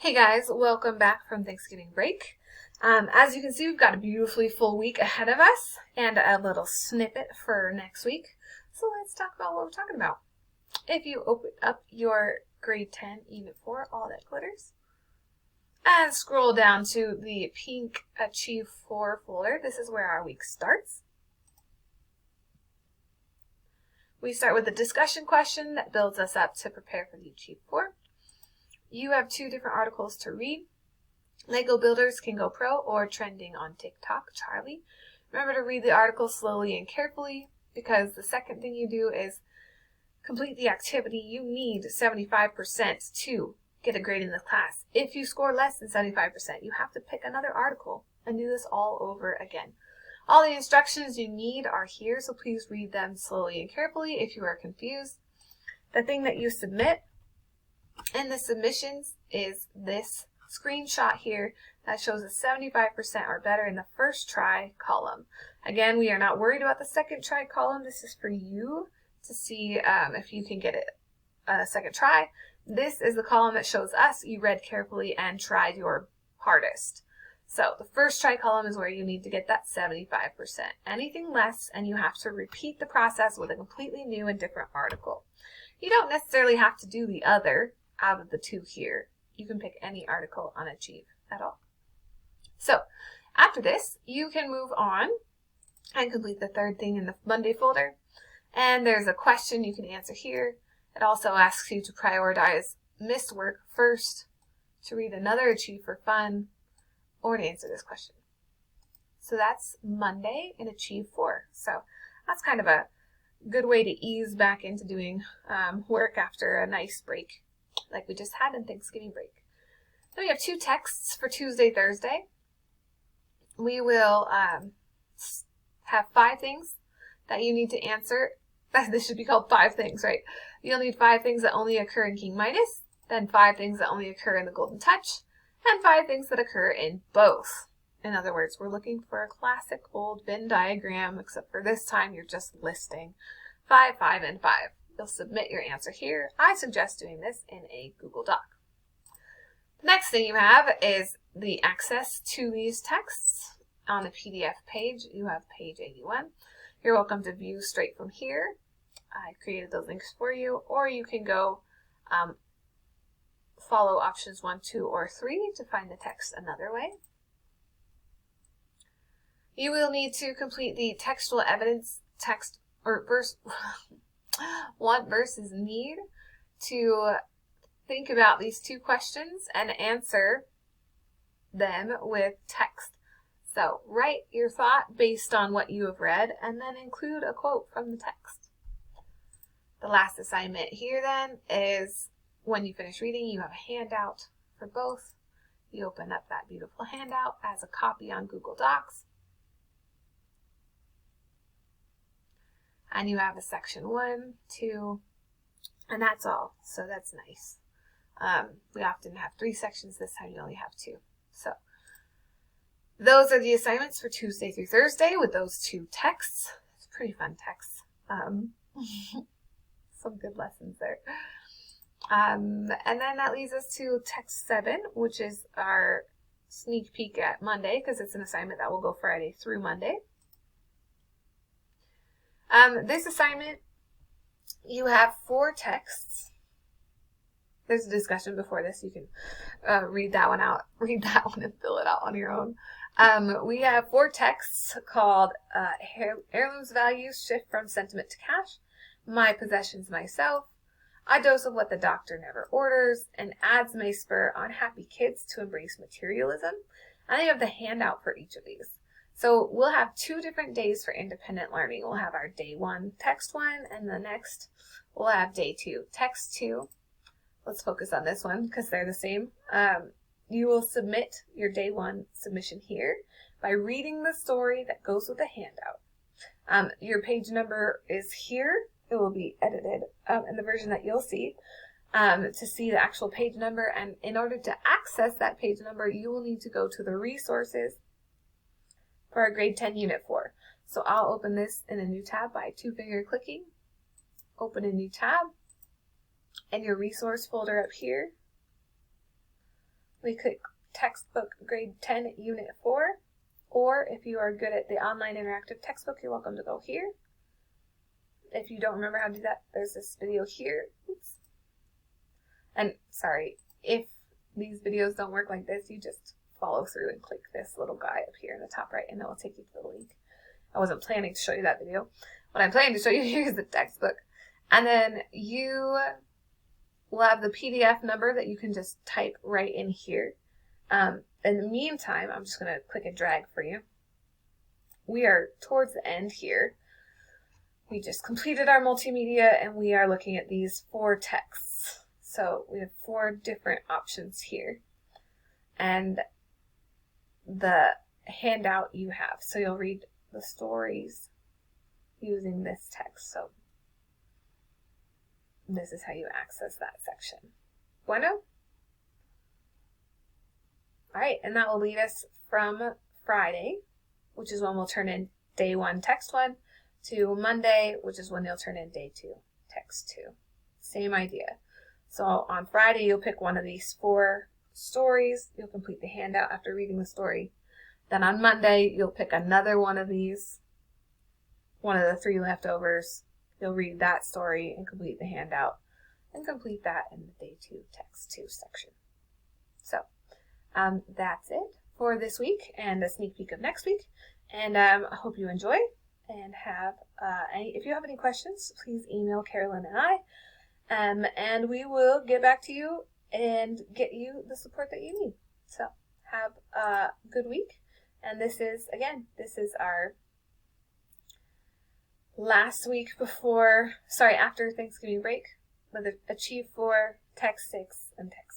Hey guys, welcome back from Thanksgiving break. As you can see, we've got a beautifully full week ahead of us and a little snippet for next week. So let's talk about what we're talking about. If you open up your grade 10 Unit 4, All That Glitters, and scroll down to the pink Achieve 4 folder, this is where our week starts. We start with a discussion question that builds us up to prepare for the Achieve 4. You have two different articles to read. Lego Builders Can Go Pro or Trending on TikTok, Charlie. Remember to read the article slowly and carefully because the second thing you do is complete the activity. You need 75% to get a grade in the class. If you score less than 75%, you have to pick another article and do this all over again. All the instructions you need are here, so please read them slowly and carefully if you are confused. The thing that you submit in the submissions is this screenshot here that shows a 75% or better in the first try column. Again, we are not worried about the second try column. This is for you to see if you can get it a second try. This is the column that shows us you read carefully and tried your hardest. So the first try column is where you need to get that 75%. Anything less and you have to repeat the process with a completely new and different article. You don't necessarily have to do the other out of the two here. You can pick any article on Achieve at all. So after this, you can move on and complete the third thing in the Monday folder. And there's a question you can answer here. It also asks you to prioritize missed work first, to read another Achieve for fun, or to answer this question. So that's Monday in Achieve 4. So that's kind of a good way to ease back into doing work after a nice break like we just had in Thanksgiving break. Then we have two texts for Tuesday, Thursday. We will have 5 things that you need to answer. This should be called 5 things, right? You'll need 5 things that only occur in King Midas, then 5 things that only occur in the Golden Touch, and 5 things that occur in both. In other words, we're looking for a classic old Venn diagram, except for this time you're just listing 5, 5, and 5. You'll submit your answer here. I suggest doing this in a Google Doc. The next thing you have is the access to these texts. On the PDF page, you have page 81. You're welcome to view straight from here. I created those links for you, or you can go follow options 1, 2, or 3 to find the text another way. You will need to complete the textual evidence text or verse want versus need to think about these 2 questions and answer them with text. So write your thought based on what you have read and then include a quote from the text. The last assignment here then is when you finish reading, you have a handout for both. You open up that beautiful handout as a copy on Google Docs. And you have a section 1, 2, and that's all. So that's nice. We often have 3 sections. This time you only have 2. So those are the assignments for Tuesday through Thursday with those 2 texts. It's pretty fun texts. Some good lessons there. And then that leads us to text 7, which is our sneak peek at Monday, because it's an assignment that will go Friday through Monday. This assignment, you have 4 texts. There's a discussion before this. You can read that one and fill it out on your own. We have 4 texts called Heirlooms Values Shift from Sentiment to Cash, My Possessions Myself, A Dose of What the Doctor Never Orders, and Ads May Spur Unhappy Kids to Embrace Materialism. And I have the handout for each of these. So we'll have 2 different days for independent learning. We'll have our day 1 text 1, and the next we'll have day 2 text 2. Let's focus on this one because they're the same. You will submit your day 1 submission here by reading the story that goes with the handout. Your page number is here. It will be edited in the version that you'll see to see the actual page number. And in order to access that page number, you will need to go to the resources for our grade 10 unit 4. So I'll open this in a new tab by 2-finger clicking. Open a new tab. And your resource folder up here, we click textbook grade 10 unit 4, or if you are good at the online interactive textbook, you're welcome to go here. If you don't remember how to do that, there's this video here. Oops. And sorry, if these videos don't work like this, you just follow through and click this little guy up here in the top right, and it will take you to the link. I wasn't planning to show you that video. What I'm planning to show you here is the textbook. And then you will have the PDF number that you can just type right in here. In the meantime, I'm just going to click and drag for you. We are towards the end here. We just completed our multimedia, and we are looking at these 4 texts. So we have 4 different options here. And the handout you have. So you'll read the stories using this text. So this is how you access that section. Bueno? Alright, and that will lead us from Friday, which is when we'll turn in day 1, text 1, to Monday, which is when you'll turn in day 2, text 2. Same idea. So on Friday, you'll pick one of these 4 stories. You'll complete the handout after reading the story. Then on Monday, you'll pick another one of these, one of the 3 leftovers. You'll read that story and complete the handout, and complete that in the day 2, text 2 section. So that's it for this week and a sneak peek of next week. And I hope you enjoy and have if you have any questions, please email Carolyn and I, and we will get back to you and get you the support that you need. So have a good week. And this is our last week after Thanksgiving break with Achieve 4, Text 6, and Text